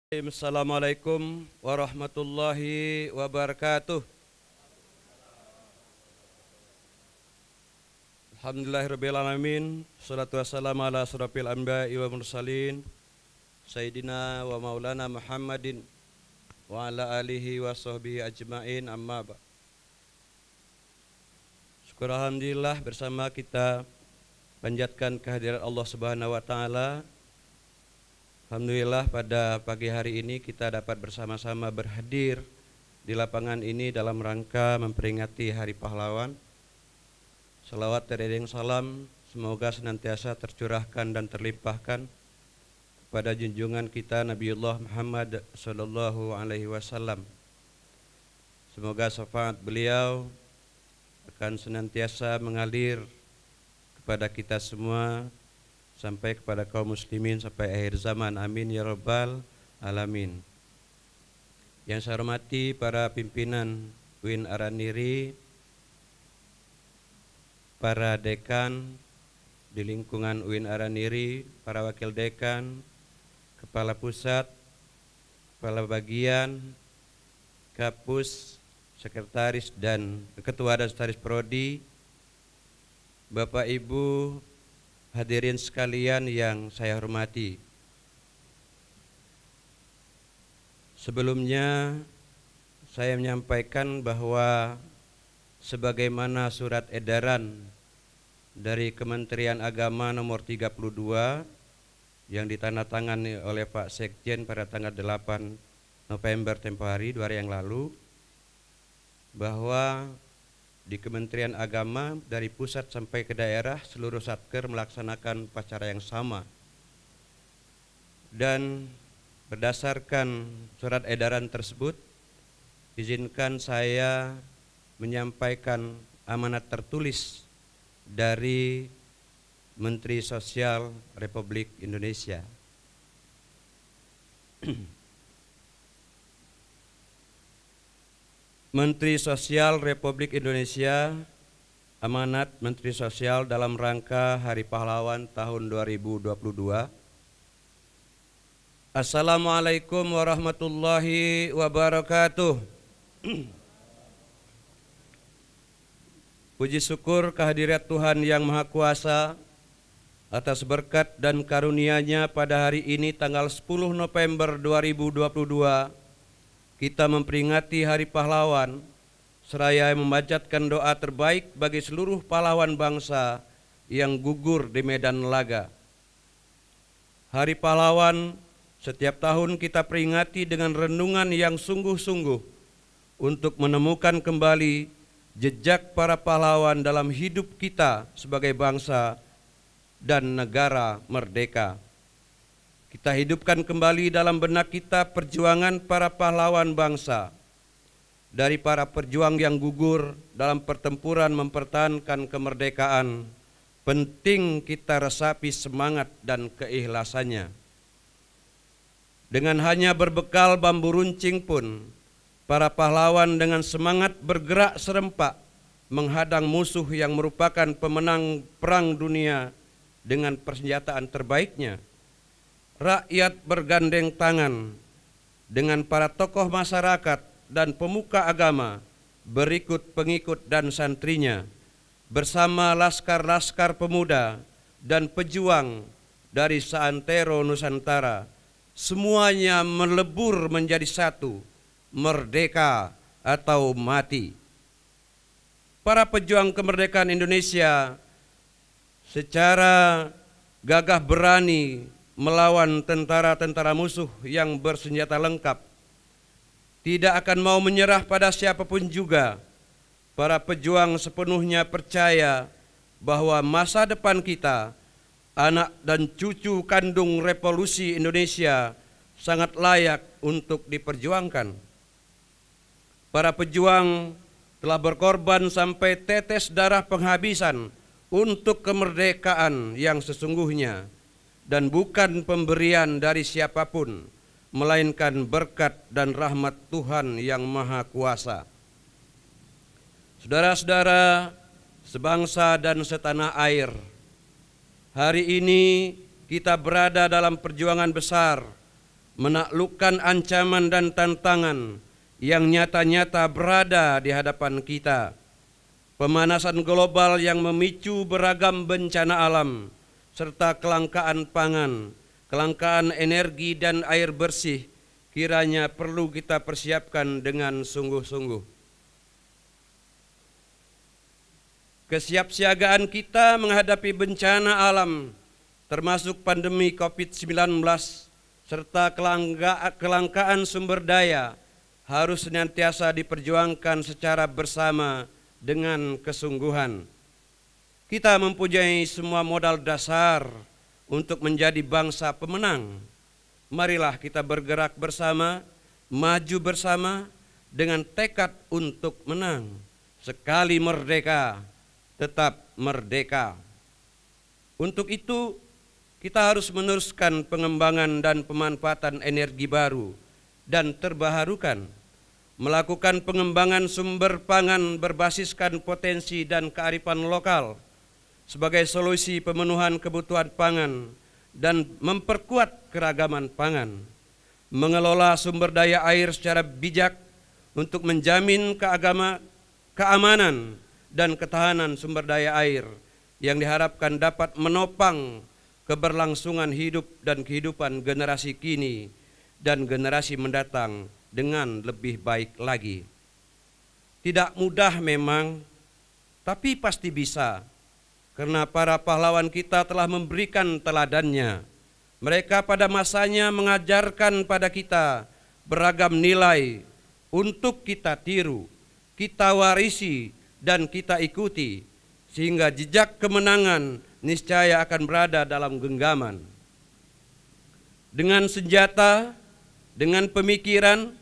Assalamualaikum warahmatullahi wabarakatuh. Alhamdulillahirrabbilalamin. Salatu wassalamu ala asrafil anbiya'i wa mursalin Sayyidina wa maulana Muhammadin wa ala alihi wa sahbihi ajma'in, amma ba'd. Syukur alhamdulillah, bersama kita panjatkan kehadiran Allah Subhanahu wa taala. Alhamdulillah, pada pagi hari ini kita dapat bersama-sama berhadir di lapangan ini dalam rangka memperingati Hari Pahlawan. Salawat dan salam semoga senantiasa tercurahkan dan terlimpahkan kepada junjungan kita Nabiullah Muhammad sallallahu alaihi wasallam. Semoga syafaat beliau akan senantiasa mengalir kepada kita semua sampai kepada kaum muslimin sampai akhir zaman, amin ya rabbal alamin. Yang saya hormati para pimpinan UIN Araniri, para dekan di lingkungan UIN Araniri, para wakil dekan, kepala pusat, kepala bagian, kapus, sekretaris dan ketua dan sekretaris prodi, Bapak Ibu hadirin sekalian yang saya hormati. Sebelumnya saya menyampaikan bahwa sebagaimana surat edaran dari Kementerian Agama nomor 32 yang ditandatangani oleh Pak Sekjen pada tanggal 8 November tempo hari 2 hari yang lalu, bahwa di Kementerian Agama dari pusat sampai ke daerah seluruh satker melaksanakan upacara yang sama. Dan berdasarkan surat edaran tersebut, izinkan saya menyampaikan amanat tertulis dari Menteri Sosial Republik Indonesia. Menteri Sosial Republik Indonesia, amanat Menteri Sosial dalam rangka Hari Pahlawan tahun 2022. Assalamualaikum warahmatullahi wabarakatuh. Puji syukur kehadirat Tuhan Yang Maha Kuasa atas berkat dan karunia-Nya pada hari ini tanggal 10 November 2022. Kita memperingati Hari Pahlawan seraya memanjatkan doa terbaik bagi seluruh pahlawan bangsa yang gugur di medan laga. Hari Pahlawan setiap tahun kita peringati dengan renungan yang sungguh-sungguh untuk menemukan kembali jejak para pahlawan dalam hidup kita sebagai bangsa dan negara merdeka. Kita hidupkan kembali dalam benak kita perjuangan para pahlawan bangsa. Dari para pejuang yang gugur dalam pertempuran mempertahankan kemerdekaan, penting kita resapi semangat dan keikhlasannya. Dengan hanya berbekal bambu runcing pun, para pahlawan dengan semangat bergerak serempak menghadang musuh yang merupakan pemenang perang dunia dengan persenjataan terbaiknya. Rakyat bergandeng tangan dengan para tokoh masyarakat dan pemuka agama, berikut pengikut dan santrinya, bersama laskar-laskar pemuda dan pejuang dari seantero Nusantara, semuanya melebur menjadi satu, merdeka atau mati. Para pejuang kemerdekaan Indonesia secara gagah berani melawan tentara-tentara musuh yang bersenjata lengkap, tidak akan mau menyerah pada siapapun juga. Para pejuang sepenuhnya percaya bahwa masa depan kita, anak dan cucu kandung revolusi Indonesia, sangat layak untuk diperjuangkan. Para pejuang telah berkorban sampai tetes darah penghabisan untuk kemerdekaan yang sesungguhnya, dan bukan pemberian dari siapapun, melainkan berkat dan rahmat Tuhan Yang Maha Kuasa. Saudara-saudara sebangsa dan setanah air, hari ini kita berada dalam perjuangan besar menaklukkan ancaman dan tantangan yang nyata-nyata berada di hadapan kita. Pemanasan global yang memicu beragam bencana alam, serta kelangkaan pangan, kelangkaan energi dan air bersih, kiranya perlu kita persiapkan dengan sungguh-sungguh. Kesiapsiagaan kita menghadapi bencana alam, termasuk pandemi COVID-19, serta kelangkaan sumber daya, harus senantiasa diperjuangkan secara bersama dengan kesungguhan. Kita mempunyai semua modal dasar untuk menjadi bangsa pemenang. Marilah kita bergerak bersama, maju bersama dengan tekad untuk menang. Sekali merdeka, tetap merdeka. Untuk itu, kita harus meneruskan pengembangan dan pemanfaatan energi baru dan terbarukan, melakukan pengembangan sumber pangan berbasiskan potensi dan kearifan lokal sebagai solusi pemenuhan kebutuhan pangan dan memperkuat keragaman pangan, mengelola sumber daya air secara bijak untuk menjamin keamanan dan ketahanan sumber daya air yang diharapkan dapat menopang keberlangsungan hidup dan kehidupan generasi kini dan generasi mendatang dengan lebih baik lagi. Tidak mudah memang, tapi pasti bisa, karena para pahlawan kita telah memberikan teladannya. Mereka pada masanya mengajarkan pada kita beragam nilai untuk kita tiru, kita warisi, dan kita ikuti, sehingga jejak kemenangan niscaya akan berada dalam genggaman. Dengan senjata, dengan pemikiran,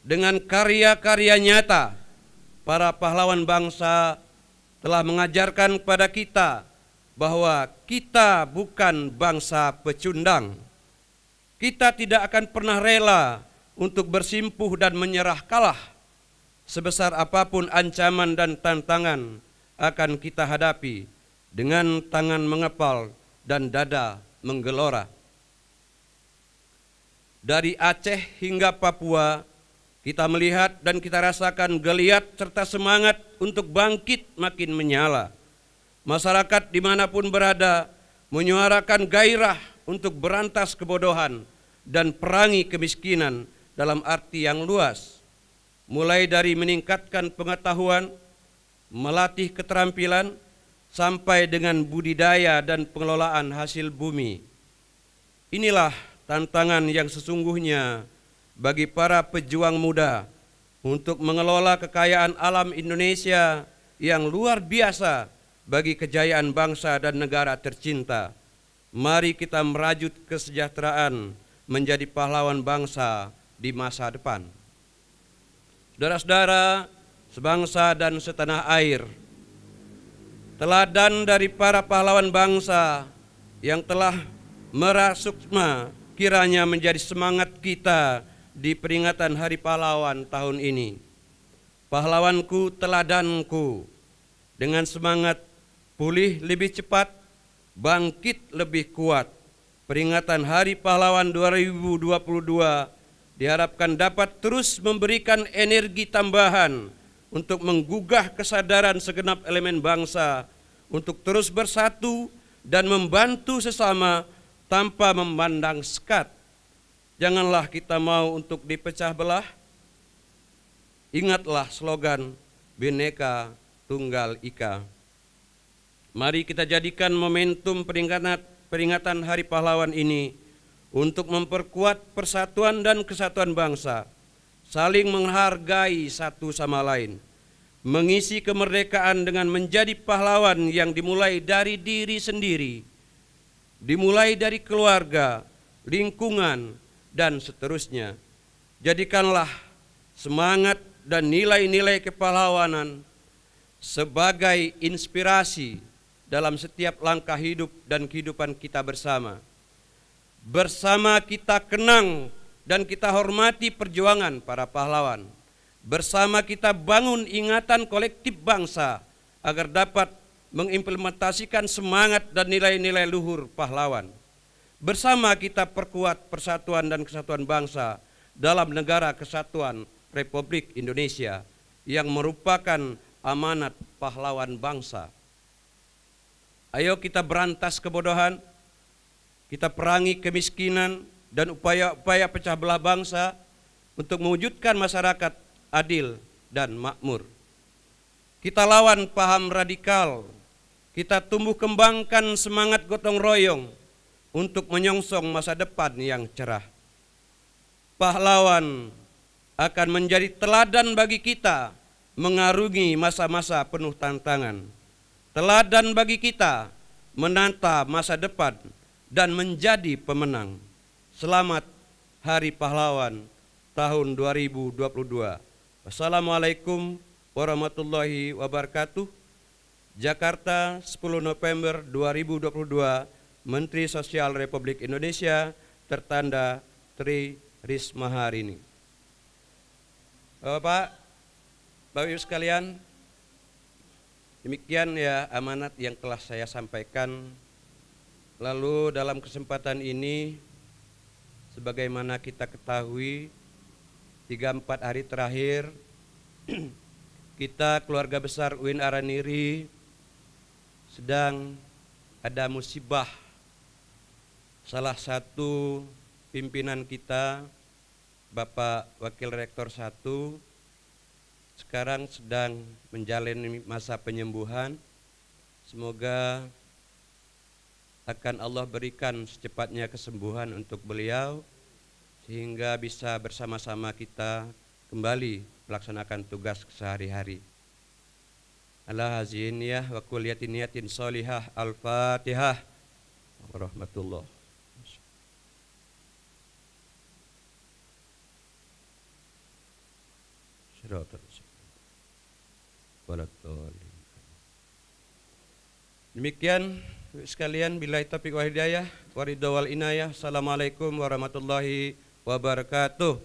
dengan karya-karya nyata, para pahlawan bangsa telah mengajarkan kepada kita bahwa kita bukan bangsa pecundang. Kita tidak akan pernah rela untuk bersimpuh dan menyerah kalah. Sebesar apapun ancaman dan tantangan akan kita hadapi dengan tangan mengepal dan dada menggelora. Dari Aceh hingga Papua, kita melihat dan kita rasakan geliat serta semangat untuk bangkit makin menyala. Masyarakat dimanapun berada menyuarakan gairah untuk berantas kebodohan dan perangi kemiskinan dalam arti yang luas. Mulai dari meningkatkan pengetahuan, melatih keterampilan, sampai dengan budidaya dan pengelolaan hasil bumi. Inilah tantangan yang sesungguhnya bagi para pejuang muda untuk mengelola kekayaan alam Indonesia yang luar biasa bagi kejayaan bangsa dan negara tercinta. Mari kita merajut kesejahteraan menjadi pahlawan bangsa di masa depan. Saudara-saudara sebangsa dan setanah air, teladan dari para pahlawan bangsa yang telah merasukma kiranya menjadi semangat kita di peringatan Hari Pahlawan tahun ini. Pahlawanku, teladanku, dengan semangat pulih lebih cepat, bangkit lebih kuat. Peringatan Hari Pahlawan 2022 diharapkan dapat terus memberikan energi tambahan untuk menggugah kesadaran segenap elemen bangsa untuk terus bersatu dan membantu sesama tanpa memandang sekat. Janganlah kita mau untuk dipecah belah. Ingatlah slogan Bhinneka Tunggal Ika. Mari kita jadikan momentum peringatan Hari Pahlawan ini untuk memperkuat persatuan dan kesatuan bangsa, saling menghargai satu sama lain, mengisi kemerdekaan dengan menjadi pahlawan yang dimulai dari diri sendiri, dimulai dari keluarga, lingkungan, dan seterusnya. Jadikanlah semangat dan nilai-nilai kepahlawanan sebagai inspirasi dalam setiap langkah hidup dan kehidupan kita bersama. Bersama kita kenang dan kita hormati perjuangan para pahlawan. Bersama kita bangun ingatan kolektif bangsa agar dapat mengimplementasikan semangat dan nilai-nilai luhur pahlawan. Bersama kita perkuat persatuan dan kesatuan bangsa dalam negara kesatuan Republik Indonesia yang merupakan amanat pahlawan bangsa. Ayo kita berantas kebodohan, kita perangi kemiskinan dan upaya-upaya pecah belah bangsa untuk mewujudkan masyarakat adil dan makmur. Kita lawan paham radikal, kita tumbuh kembangkan semangat gotong royong untuk menyongsong masa depan yang cerah. Pahlawan akan menjadi teladan bagi kita mengarungi masa-masa penuh tantangan. Teladan bagi kita menata masa depan dan menjadi pemenang. Selamat Hari Pahlawan tahun 2022. Wassalamualaikum warahmatullahi wabarakatuh. Jakarta, 10 November 2022, Menteri Sosial Republik Indonesia, tertanda Tri Risma Harini. Bapak, Bapak Ibu sekalian, demikian ya amanat yang telah saya sampaikan. Lalu dalam kesempatan ini, sebagaimana kita ketahui, 3-4 hari terakhir, kita keluarga besar UIN Araniri sedang ada musibah. Salah satu pimpinan kita, Bapak Wakil Rektor 1, sekarang sedang menjalani masa penyembuhan. Semoga akan Allah berikan secepatnya kesembuhan untuk beliau, sehingga bisa bersama-sama kita kembali melaksanakan tugas sehari-hari. Ala hazin niyah wa kulliyatin niyatin sholihah. Al-Fatihah. Warahmatullah. Demikian sekalian, billahi taufiq wal hidayah, waridho wal inayah. Assalamualaikum warahmatullahi wabarakatuh.